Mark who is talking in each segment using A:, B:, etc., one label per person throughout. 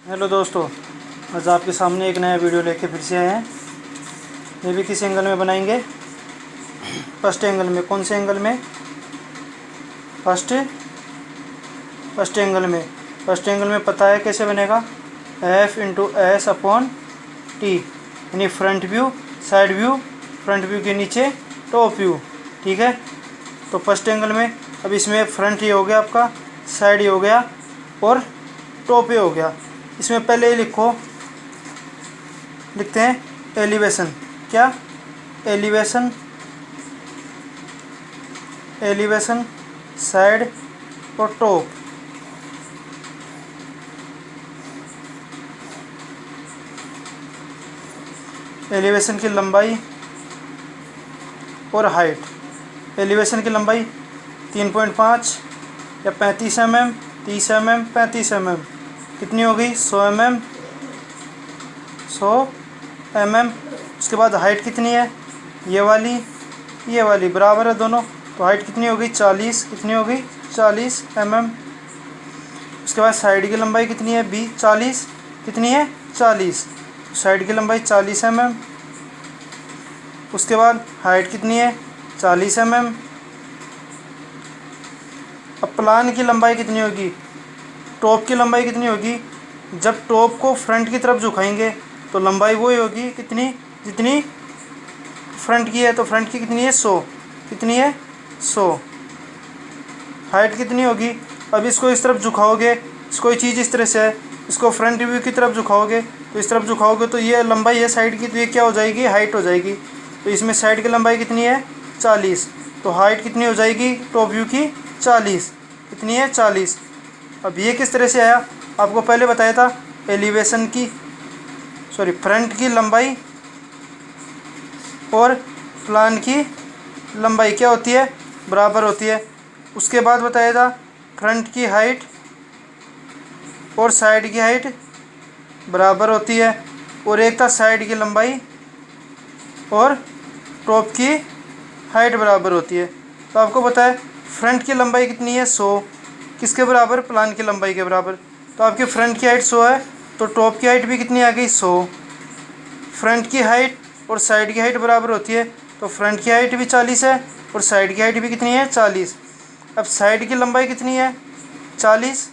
A: Hello दोस्तों, आज आपके सामने एक नया वीडियो लेके फिर से आए हैं। ये भी किस एंगल में बनाएंगे? फर्स्ट एंगल में। कौन से एंगल में? फर्स्ट फर्स्ट एंगल में। फर्स्ट एंगल में पता है कैसे बनेगा? F into S upon T, यानी front view, side view, front view के नीचे टॉप व्यू। ठीक है, तो फर्स्ट एंगल में अब इसमें फ्रंट ये हो गया आपका, साइड ये हो गया और टॉप ये हो गया। इसमें पहले ही लिखते हैं एलिवेशन। क्या? एलिवेशन, एलिवेशन, साइड और टॉप। एलिवेशन की लंबाई और हाइट। एलिवेशन की लंबाई 3.5 या 35 mm, 30 mm, 35 mm। कितनी हो गई? 100 mm, 100 mm। उसके बाद हाइट कितनी है? ये वाली बराबर है दोनों, तो हाइट कितनी हो गई? 40। कितनी हो गई? 40 mm। उसके बाद साइड की लंबाई कितनी है? 40। कितनी है? 40। साइड की लंबाई 40 mm। उसके बाद हाइट कितनी है? 40 mm। अब प्लान की लंबाई कितनी होगी? टॉप की लंबाई कितनी होगी? जब टॉप को फ्रंट की तरफ झुकाएंगे तो लंबाई वही होगी कितनी, जितनी फ्रंट की है। तो फ्रंट की कितनी है? 100। कितनी है? 100। हाइट कितनी होगी? अब इसको इस तरफ झुकाओगे, कोई चीज़ इस तरह से है, इसको फ्रंट व्यू की तरफ झुकाओगे, तो इस तरफ झुकाओगे तो ये लंबाई है साइड की, तो ये क्या हो जाएगी? हाइट हो जाएगी। तो इसमें साइड की लंबाई कितनी है? 40। तो हाइट कितनी हो जाएगी टॉप व्यू की? 40। कितनी है? 40। अब ये किस तरह से आया? आपको पहले बताया था एलिवेशन की, सॉरी, फ्रंट की लंबाई और प्लान की लंबाई क्या होती है? बराबर होती है। उसके बाद बताया था फ्रंट की हाइट और साइड की हाइट बराबर होती है, और एक था साइड की लंबाई और टॉप की हाइट बराबर होती है। तो आपको पता है फ्रंट की लंबाई कितनी है? 100। किसके बराबर? प्लान की लंबाई के बराबर। तो आपकी फ्रंट की हाइट 100 है, तो टॉप की हाइट भी कितनी आ गई? 100। फ्रंट की हाइट और साइड की हाइट बराबर होती है, तो फ्रंट की हाइट भी 40 है और साइड की हाइट भी कितनी है? 40। अब साइड की लंबाई कितनी है? 40।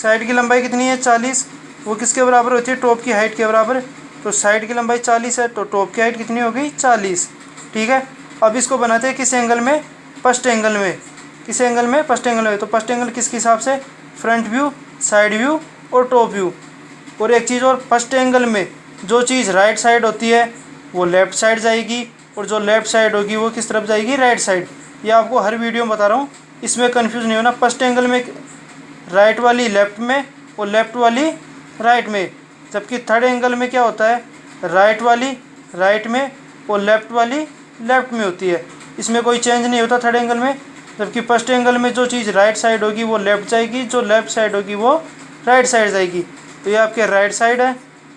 A: साइड की लंबाई कितनी है? 40। वो किसके बराबर होती है? टॉप की हाइट के बराबर। तो साइड की लंबाई 40 है, तो टॉप की हाइट कितनी हो गई? 40। ठीक है, अब इसको बनाते हैं किस एंगल में? फर्स्ट एंगल में। किस एंगल में? फर्स्ट एंगल में। तो फर्स्ट एंगल किसके हिसाब से? फ्रंट व्यू, साइड व्यू और टॉप व्यू। और एक चीज़ और, फर्स्ट एंगल में जो चीज़ राइट साइड होती है वो लेफ़्ट साइड जाएगी, और जो लेफ़्ट साइड होगी वो किस तरफ जाएगी? Right side. ये आपको हर वीडियो में बता रहा हूँ, इसमें कंफ्यूज नहीं होना। फर्स्ट एंगल में राइट वाली लेफ़्ट में और लेफ़्ट वाली राइट में, जबकि थर्ड एंगल में क्या होता है? राइट वाली राइट में और लेफ़्ट वाली लेफ़्ट में होती है। इसमें कोई चेंज नहीं होता थर्ड एंगल में। जबकि फर्स्ट एंगल में जो चीज़ राइट साइड होगी वो लेफ़्ट जाएगी, जो लेफ़्ट साइड होगी वो राइट साइड जाएगी। तो ये आपके राइट साइड है,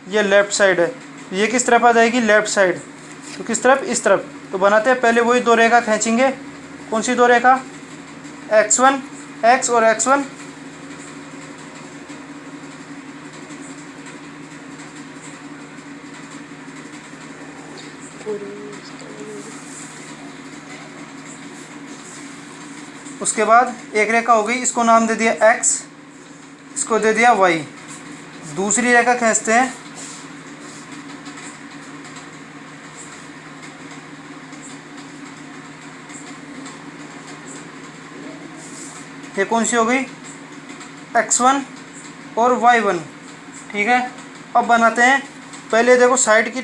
A: ये लेफ़्ट साइड है। ये किस तरफ आ जाएगी? Left side. तो किस तरफ? इस तरफ। तो बनाते हैं, पहले वही दो रेखा खींचेंगे। कौन सी दो रेखा? x1, x और x1। उसके बाद एक रेखा हो गई, इसको नाम दे दिया x, इसको दे दिया y। दूसरी रेखा खींचते हैं, ये कौन सी हो गई? x1 और y1। ठीक है, अब बनाते हैं। पहले देखो साइड की,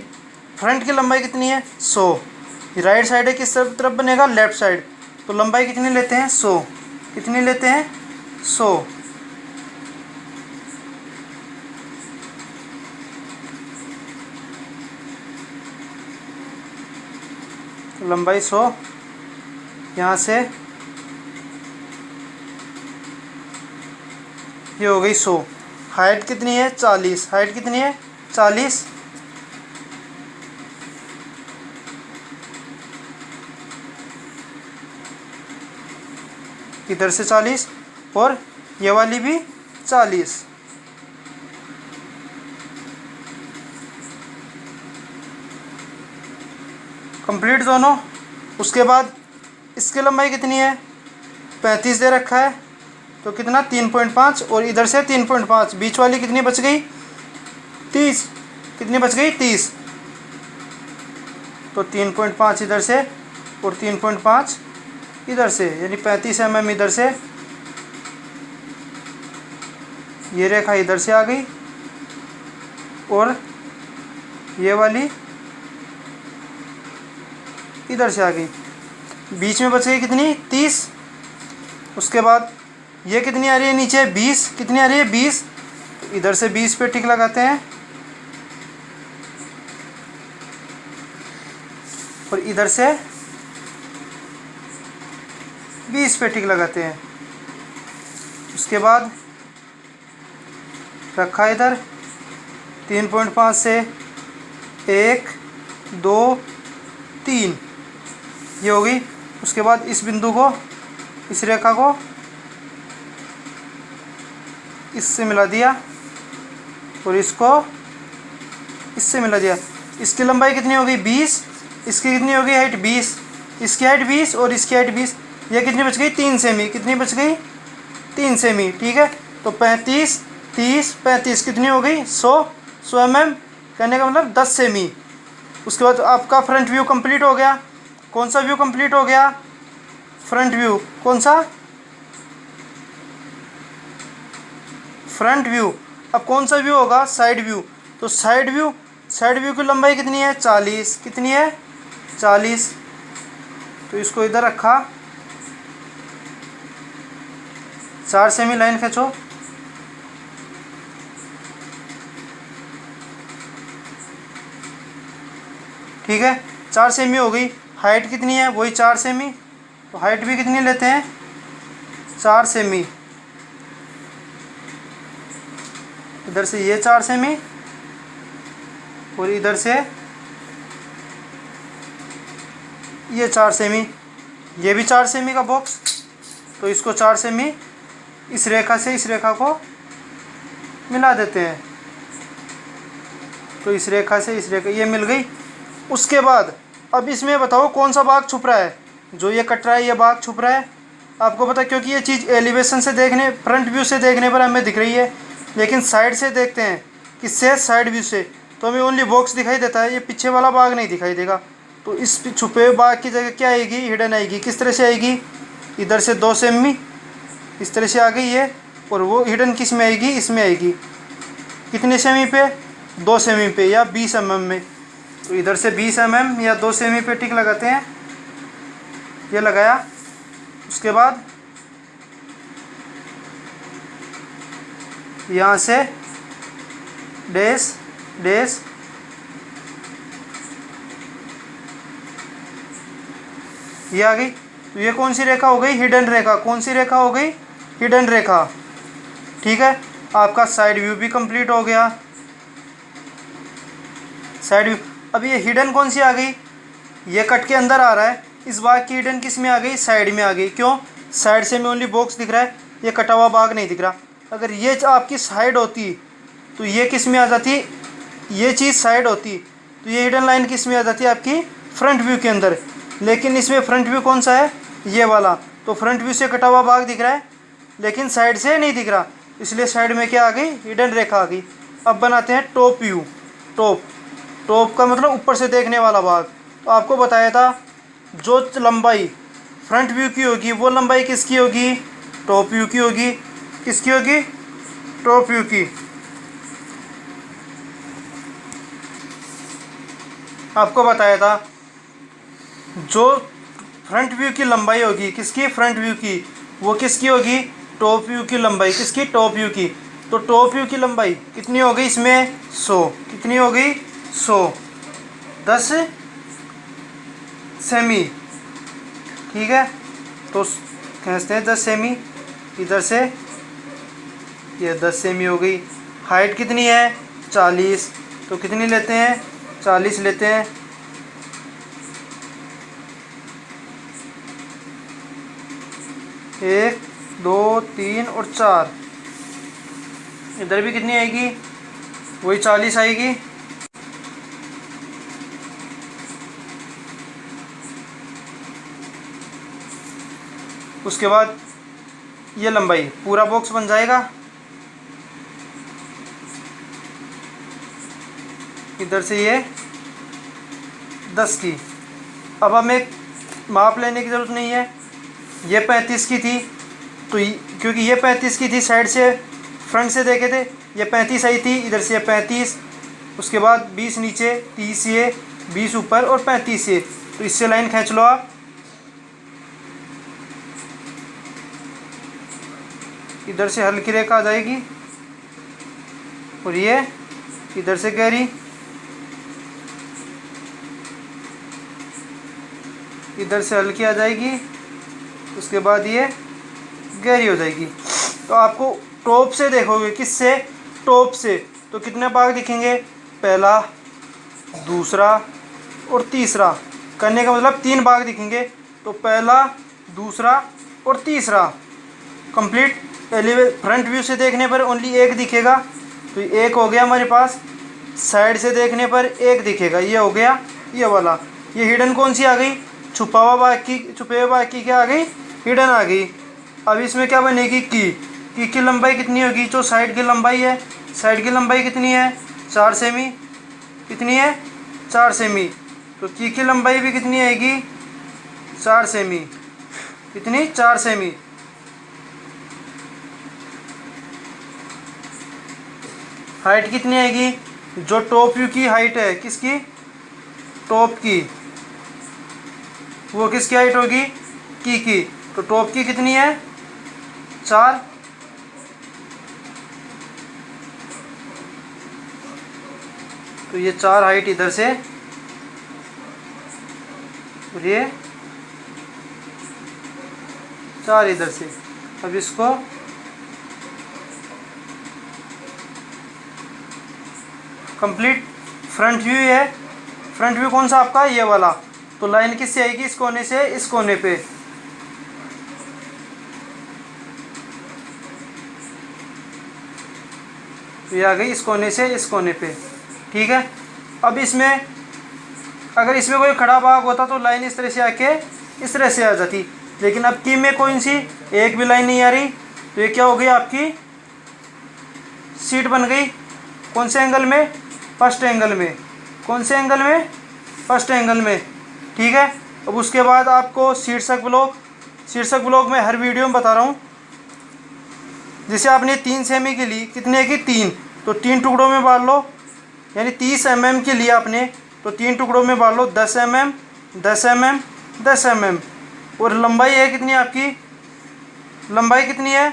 A: फ्रंट की लंबाई कितनी है? 100। राइट साइड है, किस तरफ बनेगा? Left side. तो लंबाई कितनी लेते हैं? 100। कितनी लेते हैं? 100। तो लंबाई 100, यहाँ से ये हो गई 100। हाइट कितनी है? 40। हाइट कितनी है? 40। इधर से 40 और ये वाली भी 40। कंप्लीट दोनों। उसके बाद इसकी लंबाई कितनी है, 35 दे रखा है, तो कितना 3.5, और इधर से 3.5, बीच वाली कितनी बच गई 30, कितनी बच गई 30, तो 3.5 इधर से और 3.5 इधर से, यानी 35 mm इधर से, ये रेखा इधर से आ गई और ये वाली इधर से आ गई, बीच में बच गई कितनी 30। उसके बाद ये कितनी आ रही है नीचे 20, कितनी आ रही है 20, तो इधर से 20 पे टिक लगाते हैं और इधर से 20 पे टिक लगाते हैं। उसके बाद रखा इधर 3.5 से 1 2 3, ये होगी। उसके बाद इस बिंदु को, इस रेखा को इससे मिला दिया और इसको इससे मिला दिया। इसकी लंबाई कितनी होगी 20, इसकी कितनी होगी हाइट 20, इसकी हाइट 20 और इसकी हाइट 20, ये कितनी बच गई 3 सेमी, कितनी बच गई 3 सेमी, ठीक है। तो 35 30 35 कितनी हो गई 100 mm, कहने का मतलब 10 सेमी। उसके बाद आपका फ्रंट व्यू कंप्लीट हो गया। कौन सा व्यू कंप्लीट हो गया, फ्रंट व्यू, कौन सा फ्रंट व्यू। अब कौन सा व्यू होगा, साइड व्यू। तो साइड व्यू की लंबाई कितनी है 40, कितनी है 40, तो इसको इधर रखा, 4 सेमी लाइन खींचो, ठीक है 4 सेमी हो गई। हाइट कितनी है, वही 4 सेमी, तो हाइट भी कितनी लेते हैं 4 सेमी। इधर से ये 4 सेमी और इधर से ये 4 सेमी, ये भी 4 सेमी का बॉक्स, तो इसको 4 सेमी इस रेखा से इस रेखा को मिला देते हैं, तो इस रेखा से इस रेखा ये मिल गई। उसके बाद अब इसमें बताओ कौन सा भाग छुप रहा है, जो ये कट रहा है ये भाग छुप रहा है। आपको पता है क्योंकि ये चीज़ एलिवेशन से देखने, फ्रंट व्यू से देखने पर हमें दिख रही है, लेकिन साइड से देखते हैं, किससे साइड व्यू से, तो हमें ओनली बॉक्स दिखाई देता है, ये पीछे वाला भाग नहीं दिखाई देगा। तो इस छुपे भाग की जगह क्या आएगी, हिडन आएगी। किस तरह से आएगी, इधर से 2 सेमी इस तरह से आ गई ये, और वो हिडन किस में आएगी, इसमें आएगी, कितने सेमी पे 2 सेमी पे या 20 mm में। तो इधर से 20 mm या 2 सेमी पे टिक लगाते हैं, ये लगाया। उसके बाद यहाँ से डैश डैश ये आ गई। तो ये कौन सी रेखा हो गई, हिडन रेखा। कौन सी रेखा हो गई, हिडन रेखा, ठीक है। आपका साइड व्यू भी कंप्लीट हो गया, साइड व्यू। अब ये हिडन कौन सी आ गई, ये कट के अंदर आ रहा है, इस भाग की हिडन किस में आ गई, साइड में आ गई। क्यों, साइड से में ओनली बॉक्स दिख रहा है, ये कटा हुआ भाग नहीं दिख रहा। अगर ये आपकी साइड होती तो ये किस में आ जाती, ये चीज़ साइड होती तो ये हिडन लाइन किस में आ जाती आपकी, फ्रंट व्यू के अंदर। लेकिन इसमें फ्रंट व्यू कौन सा है, ये वाला, तो फ्रंट व्यू से कटा हुआ भाग दिख रहा है लेकिन साइड से नहीं दिख रहा, इसलिए साइड में क्या आ गई, हिडन रेखा आ गई। अब बनाते हैं टॉप व्यू। टॉप का मतलब ऊपर से देखने वाला भाग। तो आपको बताया था जो लंबाई फ्रंट व्यू की होगी वो लंबाई किसकी होगी, टॉप व्यू की होगी। किसकी होगी, टॉप व्यू की। आपको बताया था जो फ्रंट व्यू की लंबाई होगी किसकी, फ्रंट व्यू की, वो किसकी होगी, टॉप व्यू की लंबाई। किसकी, टॉप व्यू की। तो टॉप व्यू की लंबाई कितनी हो गई इसमें 100, कितनी हो गई 100, 10 सेमी, ठीक है। तो खींचते हैं 10 सेमी, इधर से ये 10 सेमी हो गई। हाइट कितनी है 40, तो कितनी लेते हैं 40 लेते हैं। एक 2 3 और 4, इधर भी कितनी आएगी, वही 40 आएगी। उसके बाद ये लंबाई, पूरा बॉक्स बन जाएगा। इधर से ये 10 की। अब हमें माप लेने की ज़रूरत नहीं है, ये 35 की थी तो क्योंकि ये 35 की थी, साइड से फ्रंट से देखे थे ये 35 आई थी, इधर से 35, उसके बाद 20 नीचे, 30 ये, 20 ऊपर और 35 ये, तो इससे लाइन खींच लो आप। इधर से हल्की रेखा आ जाएगी और ये इधर से गहरी, इधर से हल्की आ जाएगी, उसके बाद ये गहरी हो जाएगी। तो आपको टॉप से देखोगे, किससे, टॉप से, तो कितने भाग दिखेंगे, पहला, दूसरा और तीसरा। करने का मतलब 3 भाग दिखेंगे, तो पहला, दूसरा और तीसरा कंप्लीट। फ्रंट व्यू से देखने पर ओनली एक दिखेगा, तो एक हो गया हमारे पास। साइड से देखने पर एक दिखेगा, ये हो गया ये वाला। ये हिडन कौन सी आ गई, छुपा हुआ बाकी, छुपे हुए बाकी क्या आ गई, हिडन आ गई। अब इसमें क्या बनेगी, की लंबाई कितनी होगी, जो साइड की लंबाई है, साइड की लंबाई कितनी है, 4 सेमी, कितनी है, 4 सेमी। तो की लंबाई भी कितनी आएगी, 4 सेमी, कितनी, 4 सेमी। हाइट कितनी आएगी, जो टॉप व्यू की हाइट है, किसकी, टॉप की, वो किसकी हाइट होगी, की। तो टॉप की कितनी है, 4, तो ये 4 हाइट इधर से और ये 4 इधर से। अब इसको कंप्लीट फ्रंट व्यू है। फ्रंट व्यू कौन सा आपका, ये वाला। तो लाइन किससे आएगी, इस कोने से इस कोने पे, तो ये आ गई इस कोने से इस कोने पे, ठीक है। अब इसमें अगर इसमें कोई खड़ा भाग होता तो लाइन इस तरह से आके इस तरह से आ जाती, लेकिन अब की में कौन सी, एक भी लाइन नहीं आ रही, तो ये क्या हो गई, आपकी सीट बन गई। कौन से एंगल में, फर्स्ट एंगल में। कौन से एंगल में, फर्स्ट एंगल में, ठीक है। अब उसके बाद आपको शीर्षक ब्लॉक में हर वीडियो में बता रहा हूँ। जैसे आपने 3 सेमी के लिए कितने की, 3, तो 3 टुकड़ों में बांट लो, यानी 30 mm के लिए आपने, तो 3 टुकड़ों में बांट लो, 10 mm, 10 mm, 10 mm। और लंबाई है कितनी आपकी, लंबाई कितनी है,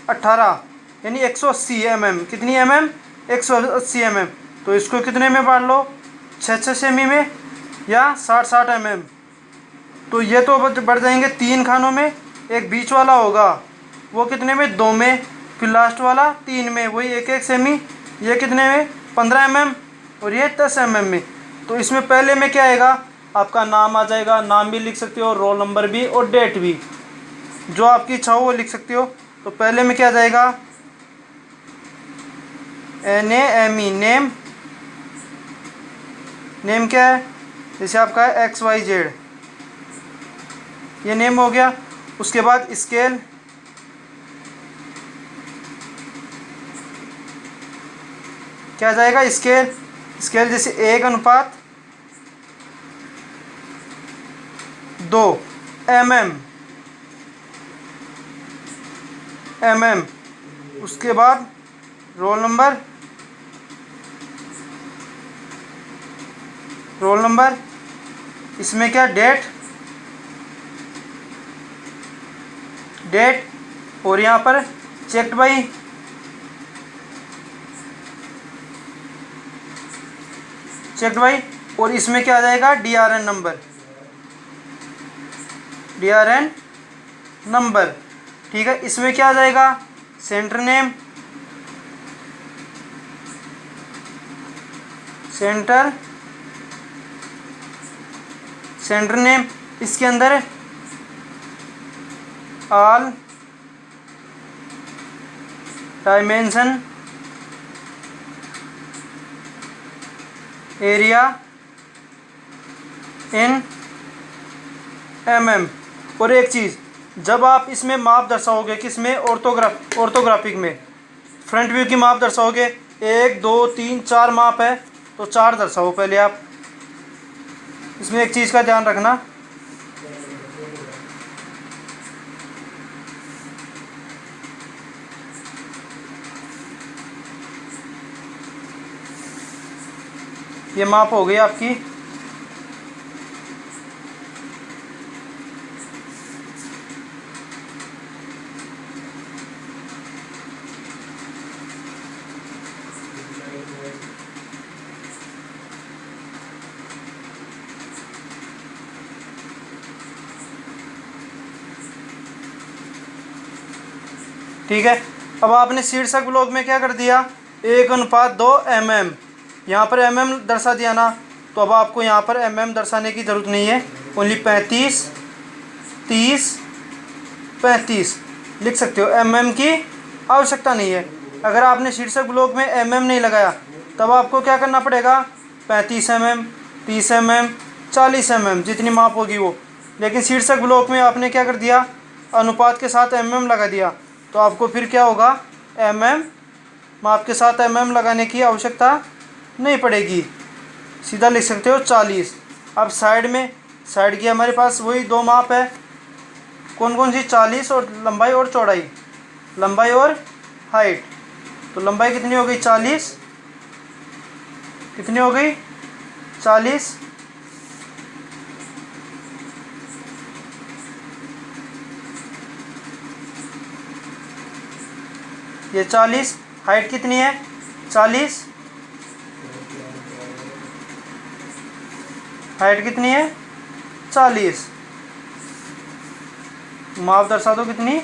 A: 18, यानी 180 mm, कितनी mm, 180 mm। तो इसको कितने में बांट लो, 6 सेमी में या 60 mm। तो ये तो बढ़ जाएंगे 3 खानों में, एक बीच वाला होगा वो कितने में, 2 में, फिर लास्ट वाला 3 में, वही 1 सेमी। ये कितने में, 15 mm और ये 10 mm में। तो इसमें पहले में क्या आएगा, आपका नाम आ जाएगा, नाम भी लिख सकते हो, रोल नंबर भी और डेट भी, जो आपकी इच्छा हो वो लिख सकते हो। तो पहले में क्या आ जाएगा, NAME, नेम, नेम क्या है, जैसे आपका है XYZ, ये नेम हो गया। उसके बाद स्केल, क्या जाएगा, स्केल, जैसे 1:2 mm। उसके बाद रोल नंबर, इसमें क्या, डेट, और यहाँ पर चेक्ड बाई, और इसमें क्या आ जाएगा, DRN नंबर, ठीक है। इसमें क्या आ जाएगा, सेंटर नेम, सेंटर नेम, इसके अंदर all dimension, area in mm। और एक चीज़, जब आप इसमें माप दर्शाओगे, किसमें, ऑर्थोग्राफिक में फ्रंट व्यू की माप दर्शाओगे, 1 2 3 4 माप है तो 4 दर्शाओ पहले आप। इसमें एक चीज़ का ध्यान रखना, ये माप हो गई आपकी। ठीक है, अब आपने शीर्षक ब्लॉक में क्या कर दिया, 1:2 mm, यहाँ पर mm दर्शा दिया ना, तो अब आपको यहाँ पर mm दर्शाने की ज़रूरत नहीं है, ओनली 35 30 35 लिख सकते हो, mm की आवश्यकता नहीं है। अगर आपने शीर्षक ब्लॉक में mm नहीं लगाया तब आपको क्या करना पड़ेगा, 35 mm 30 mm 40 mm जितनी माप होगी वो। लेकिन शीर्षक ब्लॉक में आपने क्या कर दिया, अनुपात के साथ mm लगा दिया, तो आपको फिर क्या होगा, mm माप के साथ mm लगाने की आवश्यकता नहीं पड़ेगी, सीधा लिख सकते हो 40। अब साइड में, साइड की हमारे पास वही 2 माप है, कौन कौन सी, 40 और लंबाई और चौड़ाई, लंबाई और हाइट। तो लंबाई कितनी हो गई, 40, कितनी हो गई 40, ये 40, हाइट कितनी है 40, हाइट कितनी है 40, माप दर्शा दो कितनी,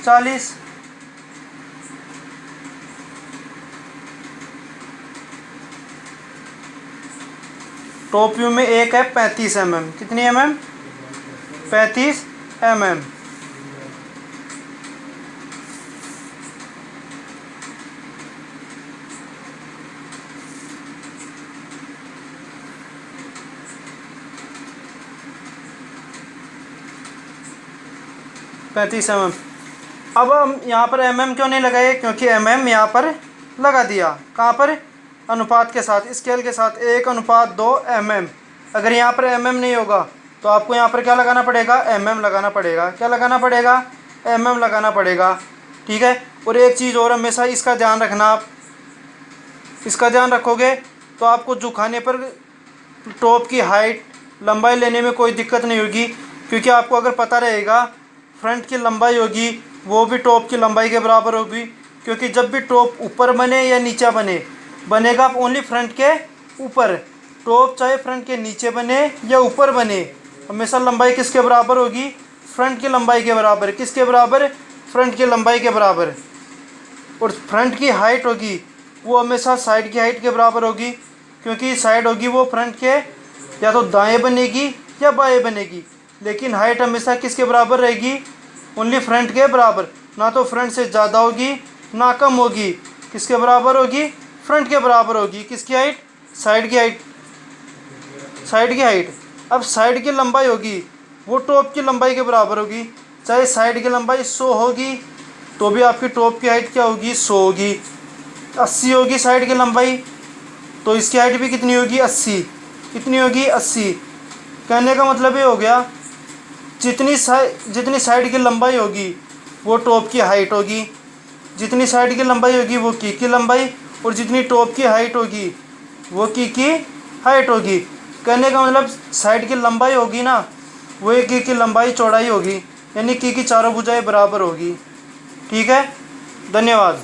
A: 40। टॉप व्यू में एक है 35 mm, कितनी mm, 35 mm। अब हम यहाँ पर mm क्यों नहीं लगाए, क्योंकि mm यहाँ पर लगा दिया, कहाँ पर, अनुपात के साथ, स्केल के साथ, 1:2 mm। अगर यहाँ पर mm नहीं होगा तो आपको यहाँ पर क्या लगाना पड़ेगा, mm लगाना पड़ेगा, क्या लगाना पड़ेगा, mm लगाना पड़ेगा। ठीक है, और एक चीज़ और हमेशा इसका ध्यान रखना, आप इसका ध्यान रखोगे तो आपको झुकाने पर टॉप की हाइट, लंबाई लेने में कोई दिक्कत नहीं होगी, क्योंकि आपको अगर पता रहेगा फ्रंट की लंबाई होगी वो भी टॉप की लंबाई के बराबर होगी, क्योंकि जब भी टॉप ऊपर बने या नीचे बनेगा ओनली फ्रंट के ऊपर, टॉप चाहे फ्रंट के नीचे बने या ऊपर बने, हमेशा लंबाई किसके बराबर होगी, फ्रंट की लंबाई के बराबर। किसके बराबर, फ्रंट की लंबाई के बराबर। और फ्रंट की हाइट होगी वो हमेशा साइड की हाइट के बराबर होगी, क्योंकि साइड होगी वो फ्रंट के या तो दाएँ बनेगी या बाएँ बनेगी, लेकिन हाइट हमेशा किसके बराबर रहेगी, ओनली फ्रंट के बराबर। ना तो फ्रंट से ज़्यादा होगी ना कम होगी, किसके बराबर होगी, फ्रंट के बराबर होगी। किसकी हाइट, साइड की हाइट, साइड की हाइट। अब साइड की लंबाई होगी वो टॉप की लंबाई के बराबर होगी, चाहे साइड की लंबाई 100 होगी तो भी आपकी टॉप की हाइट क्या होगी, 100 होगी। 80 होगी साइड की लंबाई तो इसकी हाइट भी कितनी होगी, 80। कितनी होगी, 80। कहने का मतलब ये हो गया, जितनी साइड की लंबाई होगी वो टॉप की हाइट होगी, जितनी साइड की लंबाई होगी वो की लंबाई, और जितनी टॉप की हाइट होगी वो की हाइट होगी। कहने का मतलब साइड की लंबाई होगी ना, वो की लंबाई चौड़ाई होगी, यानी की चारों भुजाएं बराबर होगी। ठीक है, धन्यवाद।